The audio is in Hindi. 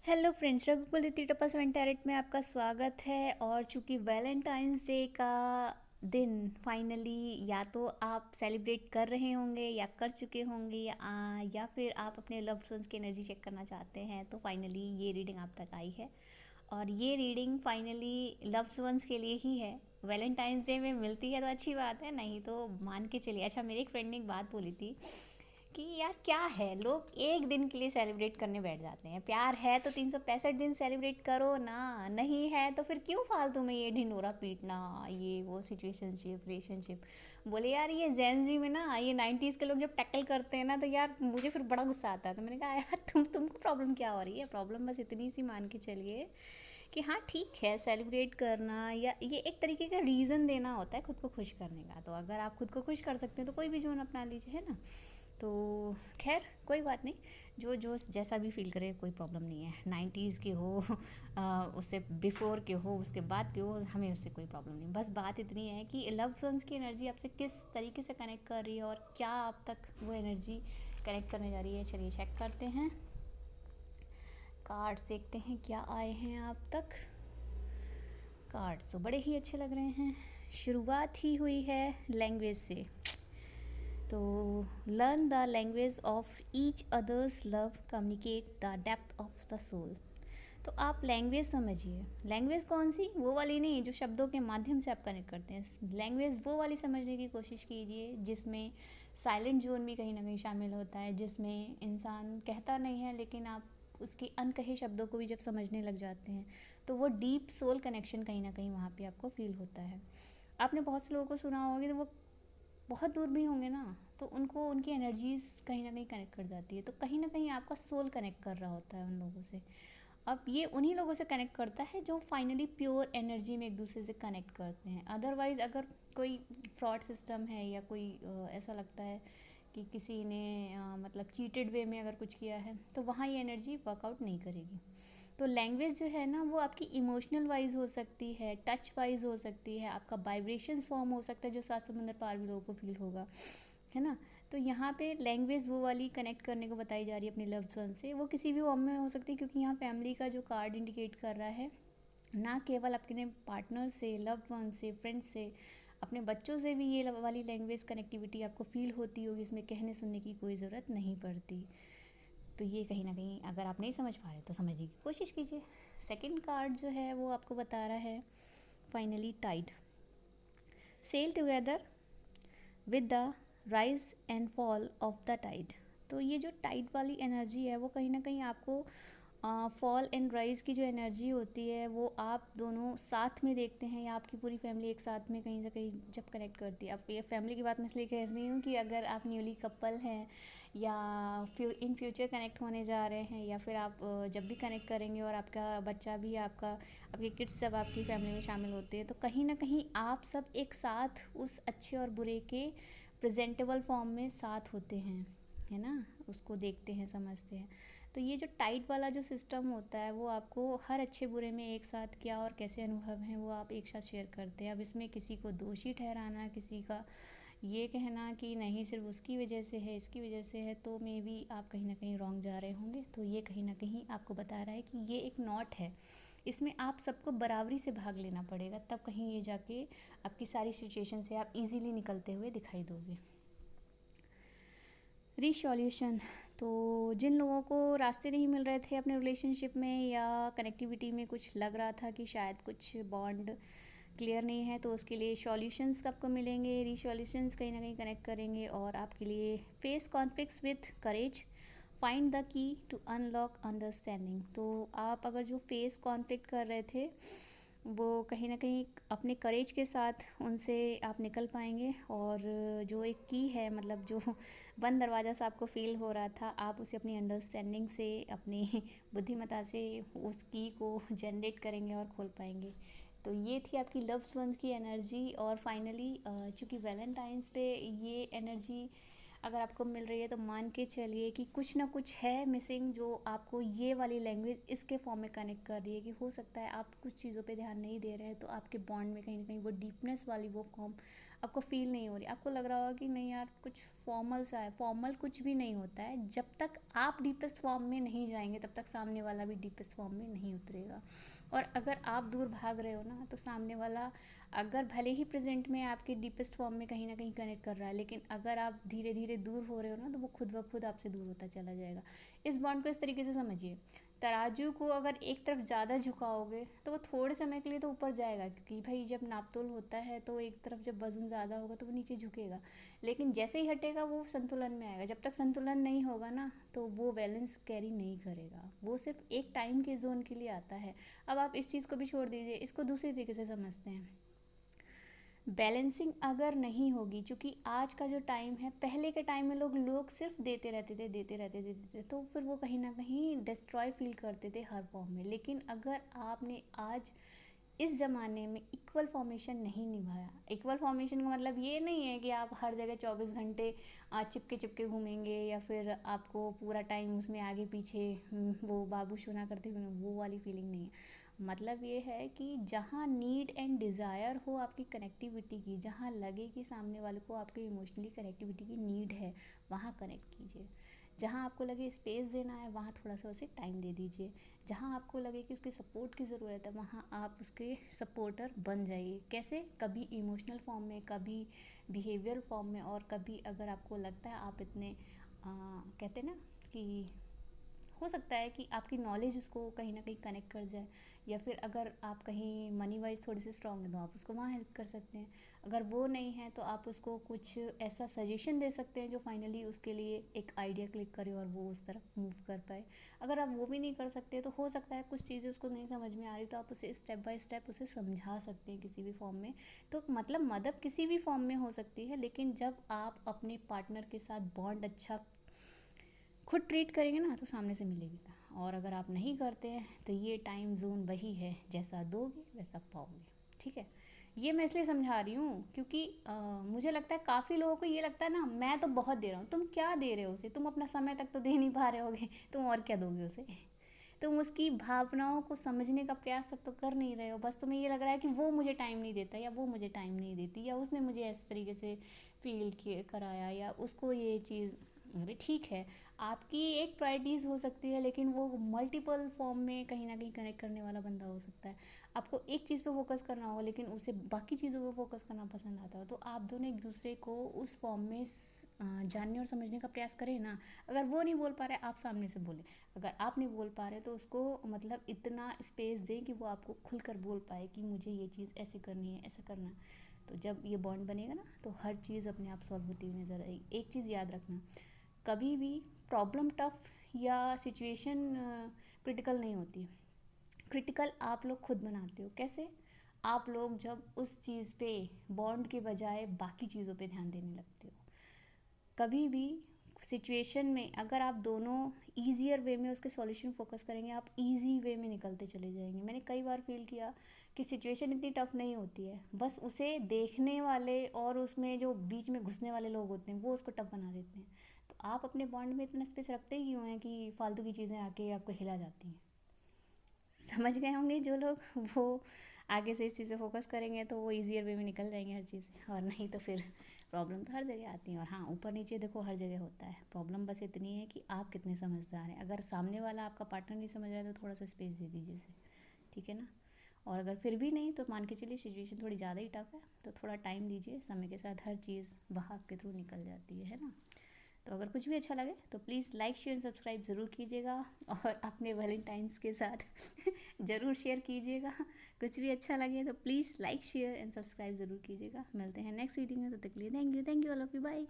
हेलो फ्रेंड्स, रघुकुल दिती टप्पा 78 में आपका स्वागत है। और चूंकि वैलेंटाइंस डे का दिन फाइनली या तो आप सेलिब्रेट कर रहे होंगे या कर चुके होंगे या फिर आप अपने लव्ड वंस की एनर्जी चेक करना चाहते हैं, तो फाइनली ये रीडिंग आप तक आई है। और ये रीडिंग फाइनली लव्ड वंस के लिए ही है। वैलेंटाइंस डे में मिलती है तो अच्छी बात है, नहीं तो मान के चलिए। अच्छा, मेरी एक फ्रेंड ने एक बात बोली थी कि यार क्या है, लोग एक दिन के लिए सेलिब्रेट करने बैठ जाते हैं। प्यार है तो 365 दिन सेलिब्रेट करो ना, नहीं है तो फिर क्यों फालतू में ये ढिंडोरा पीटना, ये वो सिचुएशनशिप रिलेशनशिप। बोले यार ये जेनजी में ना, ये 90s के लोग जब टैकल करते हैं ना, तो यार मुझे फिर बड़ा गुस्सा आता है। तो मैंने कहा यार तुमको प्रॉब्लम क्या हो रही है। प्रॉब्लम बस इतनी सी मान के चलिए कि हाँ ठीक है, सेलिब्रेट करना या ये एक तरीके का रीज़न देना होता है खुद को खुश करने का। तो अगर आप खुद को खुश कर सकते हैं तो कोई भी जोन अपना लीजिए, है ना। तो खैर कोई बात नहीं, जो जो जैसा भी फील करे, कोई प्रॉब्लम नहीं है। 90s के हो, उससे बिफोर के हो, उसके बाद के हो, हमें उससे कोई प्रॉब्लम नहीं। बस बात इतनी है कि लव वंस की एनर्जी आपसे किस तरीके से कनेक्ट कर रही है और क्या आप तक वो एनर्जी कनेक्ट करने जा रही है। चलिए चेक करते हैं, कार्ड्स देखते हैं क्या आए हैं आप तक। कार्ड्स तो बड़े ही अच्छे लग रहे हैं। शुरुआत ही हुई है लैंग्वेज से। तो learn the language of each others love, communicate the depth of the soul. तो आप लैंग्वेज समझिए। लैंग्वेज कौन सी? वो वाली नहीं जो शब्दों के माध्यम से आप कनेक्ट करते हैं। लैंग्वेज वो वाली समझने की कोशिश कीजिए जिसमें साइलेंट जोन भी कहीं ना कहीं शामिल होता है, जिसमें इंसान कहता नहीं है लेकिन आप उसके अनकहे शब्दों को भी जब समझने लग जाते हैं तो वो डीप सोल कनेक्शन कहीं ना कहीं वहाँ पे आपको फील होता है। आपने बहुत से लोगों को सुना होगा, तो वो बहुत दूर भी होंगे ना, तो उनको उनकी एनर्जीज कहीं ना कहीं कनेक्ट कर जाती है। तो कहीं ना कहीं आपका सोल कनेक्ट कर रहा होता है उन लोगों से। अब ये उन्हीं लोगों से कनेक्ट करता है जो फाइनली प्योर एनर्जी में एक दूसरे से कनेक्ट करते हैं। अदरवाइज़ अगर कोई फ्रॉड सिस्टम है या कोई ऐसा लगता है कि किसी ने मतलब चीटेड वे में अगर कुछ किया है, तो वहाँ ये एनर्जी वर्कआउट नहीं करेगी। तो लैंग्वेज जो है ना, वो आपकी इमोशनल वाइज हो सकती है, टच वाइज हो सकती है, आपका वाइब्रेशंस फॉर्म हो सकता है जो सात समंदर पार भी लोगों को फील होगा, है ना। तो यहाँ पे लैंग्वेज वो वाली कनेक्ट करने को बताई जा रही है अपने लव्ड वन से। वो किसी भी फॉर्म में हो सकती है, क्योंकि यहाँ फैमिली का जो कार्ड इंडिकेट कर रहा है, ना केवल अपने पार्टनर से, लव्ड वन से, फ्रेंड से, अपने बच्चों से भी ये वाली लैंग्वेज कनेक्टिविटी आपको फील होती होगी। इसमें कहने सुनने की कोई ज़रूरत नहीं पड़ती। तो ये कहीं ना कहीं अगर आप नहीं समझ पा रहे तो समझने की कोशिश कीजिए। सेकंड कार्ड जो है वो आपको बता रहा है finally tide, sail together with the rise and fall of the tide. तो ये जो टाइड वाली एनर्जी है वो कहीं ना कहीं आपको फॉल एंड राइज की जो एनर्जी होती है वो आप दोनों साथ में देखते हैं, या आपकी पूरी फैमिली एक साथ में कहीं से कहीं जब कनेक्ट करती है। अब ये फैमिली की बात मैं इसलिए कह रही हूँ कि अगर आप न्यूली कपल हैं या इन फ्यूचर कनेक्ट होने जा रहे हैं, या फिर आप जब भी कनेक्ट करेंगे और आपका बच्चा भी, आपके किड्स सब आपकी फैमिली में शामिल होते हैं, तो कहीं ना कहीं आप सब एक साथ उस अच्छे और बुरे के प्रेजेंटेबल फॉर्म में साथ होते हैं, है ना। उसको देखते हैं, समझते हैं। तो ये जो टाइट वाला जो सिस्टम होता है वो आपको हर अच्छे बुरे में एक साथ क्या और कैसे अनुभव हैं वो आप एक साथ शेयर करते हैं। अब इसमें किसी को दोषी ठहराना, किसी का ये कहना कि नहीं सिर्फ उसकी वजह से है, इसकी वजह से है, तो मे बी आप कहीं ना कहीं रॉन्ग जा रहे होंगे। तो ये कहीं ना कहीं आपको बता रहा है कि ये एक नॉट है, इसमें आप सबको बराबरी से भाग लेना पड़ेगा, तब कहीं ये जाके आपकी सारी सिचुएशन से आप इजीली निकलते हुए दिखाई दोगे। रीसॉल्यूशन, तो जिन लोगों को रास्ते नहीं मिल रहे थे अपने रिलेशनशिप में या कनेक्टिविटी में, कुछ लग रहा था कि शायद कुछ बॉन्ड क्लियर नहीं है, तो उसके लिए सॉल्यूशंस आपको मिलेंगे। रीसॉल्यूशंस कहीं ना कहीं कनेक्ट करेंगे और आपके लिए face conflicts with courage, find the key to unlock understanding. तो आप अगर जो फेस कॉन्फ्लिक्ट कर रहे थे वो कहीं ना कहीं अपने करेज के साथ उनसे आप निकल पाएंगे, और जो एक की है, मतलब जो बंद दरवाज़ा सा आपको फील हो रहा था, आप उसे अपनी अंडरस्टैंडिंग से, अपनी बुद्धिमत्ता से उस की को जनरेट करेंगे और खोल पाएंगे। तो ये थी आपकी लव्स वंस की एनर्जी। और फाइनली चूँकि वैलेंटाइंस पे ये एनर्जी अगर आपको मिल रही है, तो मान के चलिए कि कुछ ना कुछ है मिसिंग, जो आपको ये वाली लैंग्वेज इसके फॉर्म में कनेक्ट कर रही है। कि हो सकता है आप कुछ चीज़ों पे ध्यान नहीं दे रहे हैं, तो आपके बॉन्ड में कहीं ना कहीं वो डीपनेस वाली वो फॉर्म आपको फील नहीं हो रही, आपको लग रहा होगा कि नहीं यार कुछ फॉर्मल सा है। फॉर्मल कुछ भी नहीं होता है, जब तक आप डीपेस्ट फॉर्म में नहीं जाएंगे तब तक सामने वाला भी डीपेस्ट फॉर्म में नहीं उतरेगा। और अगर आप दूर भाग रहे हो ना, तो सामने वाला अगर भले ही प्रेजेंट में आपके डीपेस्ट फॉर्म में कहीं ना कहीं कनेक्ट कर रहा है, लेकिन अगर आप धीरे धीरे दूर हो रहे हो ना, तो वो खुद ब खुद आपसे दूर होता चला जाएगा। इस बॉन्ड को इस तरीके से समझिए, तराजू को अगर एक तरफ ज़्यादा झुकाओगे तो वो थोड़े समय के लिए तो ऊपर जाएगा, क्योंकि भाई जब नापतोल होता है तो एक तरफ जब वज़न ज़्यादा होगा तो वो नीचे झुकेगा। लेकिन जैसे ही हटेगा वो संतुलन में आएगा। जब तक संतुलन नहीं होगा ना, तो वो बैलेंस कैरी नहीं करेगा। वो सिर्फ एक टाइम के जोन के लिए आता है। अब आप इस चीज़ को भी छोड़ दीजिए, इसको दूसरी तरीके से समझते हैं। बैलेंसिंग अगर नहीं होगी, क्योंकि आज का जो टाइम है, पहले के टाइम में लोग सिर्फ देते रहते थे, देते थे, तो फिर वो कहीं ना कहीं डिस्ट्रॉय फील करते थे हर फॉर्म में। लेकिन अगर आपने आज इस ज़माने में इक्वल फॉर्मेशन नहीं निभाया, इक्वल फॉर्मेशन का मतलब ये नहीं है कि आप हर जगह 24 घंटे चिपके चिपके घूमेंगे, या फिर आपको पूरा टाइम उसमें आगे पीछे वो बाबू सोना करते हुए, वो वाली फीलिंग नहीं है। मतलब ये है कि जहाँ नीड एंड डिज़ायर हो आपकी कनेक्टिविटी की, जहाँ लगे कि सामने वाले को आपके इमोशनली कनेक्टिविटी की नीड है, वहाँ कनेक्ट कीजिए। जहाँ आपको लगे स्पेस देना है, वहाँ थोड़ा सा उसे टाइम दे दीजिए। जहाँ आपको लगे कि उसके सपोर्ट की ज़रूरत है, वहाँ आप उसके सपोर्टर बन जाइए। कैसे? कभी इमोशनल फॉर्म में, कभी बिहेवियर फॉर्म में, और कभी अगर आपको लगता है आप इतने कहते हैं ना कि हो सकता है कि आपकी नॉलेज उसको कहीं ना कहीं कनेक्ट कर जाए, या फिर अगर आप कहीं मनी वाइज थोड़े से स्ट्रॉन्ग हैं तो आप उसको वहाँ हेल्प कर सकते हैं। अगर वो नहीं है तो आप उसको कुछ ऐसा सजेशन दे सकते हैं जो फाइनली उसके लिए एक आइडिया क्लिक करे और वो उस तरफ मूव कर पाए। अगर आप वो भी नहीं कर सकते तो हो सकता है कुछ चीज़ें उसको नहीं समझ में आ रही, तो आप उसे स्टेप बाय स्टेप उसे समझा सकते हैं किसी भी फॉर्म में। तो मतलब मदद किसी भी फॉर्म में हो सकती है, लेकिन जब आप अपने पार्टनर के साथ बॉन्ड अच्छा खुद ट्रीट करेंगे ना, तो सामने से मिलेगी। और अगर आप नहीं करते हैं तो ये टाइम जोन वही है, जैसा दोगे वैसा पाओगे। ठीक है, ये मैं इसलिए समझा रही हूँ क्योंकि मुझे लगता है काफ़ी लोगों को ये लगता है ना, मैं तो बहुत दे रहा हूँ। तुम क्या दे रहे हो उसे? तुम अपना समय तक तो दे नहीं पा रहे होगे, तुम और क्या दोगे उसे? तुम उसकी भावनाओं को समझने का प्रयास तक तो कर नहीं रहे हो। बस तुम्हें ये लग रहा है कि वो मुझे टाइम नहीं देता, या वो मुझे टाइम नहीं देती, या उसने मुझे इस तरीके से फील कराया, या उसको ये चीज़। अरे ठीक है, आपकी एक प्रायोरिटीज़ हो सकती है, लेकिन वो मल्टीपल फॉर्म में कहीं ना कहीं कनेक्ट करने वाला बंदा हो सकता है। आपको एक चीज़ पे फोकस करना होगा, लेकिन उसे बाकी चीज़ों पे फोकस करना पसंद आता हो, तो आप दोनों एक दूसरे को उस फॉर्म में जानने और समझने का प्रयास करें ना। अगर वो नहीं बोल पा रहे, आप सामने से बोलें। अगर आप नहीं बोल पा रहे तो उसको मतलब इतना स्पेस दें कि वो आपको खुलकर बोल पाए कि मुझे ये चीज़ ऐसे करनी है, ऐसा करना है। तो जब ये बॉन्ड बनेगा ना, तो हर चीज़ अपने आप सॉल्व होती हुई नज़र आएगी। एक चीज़ याद रखना, कभी भी प्रॉब्लम टफ या सिचुएशन क्रिटिकल नहीं होती है। क्रिटिकल आप लोग खुद बनाते हो। कैसे? आप लोग जब उस चीज़ पे बॉन्ड के बजाय बाकी चीज़ों पे ध्यान देने लगते हो। कभी भी सिचुएशन में अगर आप दोनों ईजियर वे में उसके सॉल्यूशन फोकस करेंगे, आप इजी वे में निकलते चले जाएंगे। मैंने कई बार फील किया कि सिचुएशन इतनी टफ नहीं होती है, बस उसे देखने वाले और उसमें जो बीच में घुसने वाले लोग होते हैं वो उसको टफ बना देते हैं। तो आप अपने बॉन्ड में इतना स्पेस रखते ही क्यों हैं कि फालतू की चीज़ें आके आपको हिला जाती हैं? समझ गए होंगे जो लोग, वो आगे से इस चीज़ पे फोकस करेंगे तो वो ईजियर वे में निकल जाएंगे हर चीज़ से। और नहीं तो फिर प्रॉब्लम तो हर जगह आती है। और हाँ, ऊपर नीचे देखो हर जगह होता है। प्रॉब्लम बस इतनी है कि आप कितने समझदार हैं। अगर सामने वाला आपका पार्टनर नहीं समझ रहा है तो थोड़ा सा स्पेस दे दीजिए उसे, ठीक है ना। और अगर फिर भी नहीं, तो मान के चलिए सिचुएशन थोड़ी ज़्यादा ही टफ है, तो थोड़ा टाइम दीजिए। समय के साथ हर चीज़ वह आपके थ्रू निकल जाती है ना। तो अगर कुछ भी अच्छा लगे तो प्लीज़ लाइक शेयर सब्सक्राइब ज़रूर कीजिएगा, और अपने वैलेंटाइंस के साथ ज़रूर शेयर कीजिएगा। कुछ भी अच्छा लगे तो please like share and subscribe ज़रूर कीजिएगा। मिलते हैं नेक्स्ट वीडियो में, तब तक के लिए thank you all of you, bye.